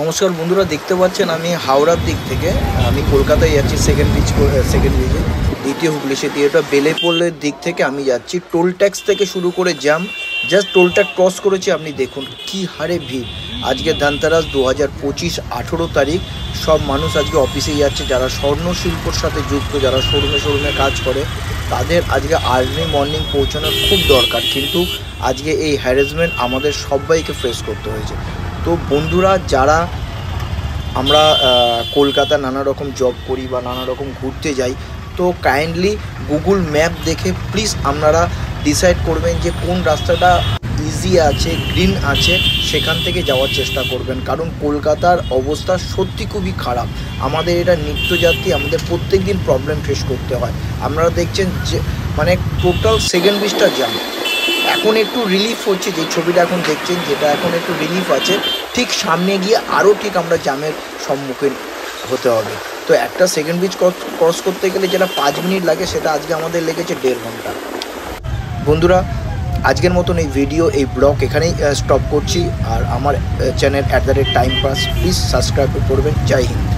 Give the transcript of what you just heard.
নমস্কার বন্ধুরা, দেখতে পাচ্ছেন আমি হাওড়ার দিক থেকে আমি কলকাতায় যাচ্ছি সেকেন্ড ব্রিজে দ্বিতীয় হুগলি সেতু। এটা বেলেপোলের দিক থেকে আমি যাচ্ছি। টোল ট্যাক্স থেকে শুরু করে jam, just toll tax cross করেছি, আপনি দেখুন কী হারে ভিড়। আজকে ধনতেরাস 2025 18 তারিখ। সব মানুষ আজকে অফিসে যাচ্ছে, যারা স্বর্ণ শিল্পর সাথে যুক্ত, যারা শোরুমে কাজ করে, তাদের আজকে আর্লি মর্নিং পৌঁছানোর খুব দরকার, কিন্তু আজকে এই হ্যারাসমেন্ট আমাদের সবাইকে ফেস করতে হয়েছে। তো বন্ধুরা, যারা আমরা কলকাতা নানা রকম জব করি বা নানা রকম ঘুরতে যাই, তো কাইন্ডলি গুগল ম্যাপ দেখে প্লিজ আপনারা ডিসাইড করবেন যে কোন রাস্তাটা ইজি আছে, গ্রিন আছে, সেখান থেকে যাওয়ার চেষ্টা করবেন। কারণ কলকাতার অবস্থা সত্যি খুবই খারাপ। আমাদের এটা নিত্যযাত্রী, আমাদের প্রত্যেক দিন প্রবলেম ফেস করতে হয়। আপনারা দেখছেন যে মানে টোটাল সেকেন্ড ব্রিজটা জ্যাম। এখন একটু রিলিফ হচ্ছে, যে ছবিটা এখন দেখছেন যেটা এখন একটু রিলিফ আছে, ঠিক সামনে গিয়ে আরও ঠিক আমরা জ্যামের সম্মুখীন হতে হবে। তো একটা সেকেন্ড ব্রিজ ক্রস করতে গেলে যেটা 5 মিনিট লাগে, সেটা আজকে আমাদের লেগেছে 1.5 ঘন্টা। বন্ধুরা, আজকের মতন এই ভিডিও, এই ব্লগ এখানেই স্টপ করছি। আর আমার channel @time pass please subscribe করবেন। জয় হিন্দ।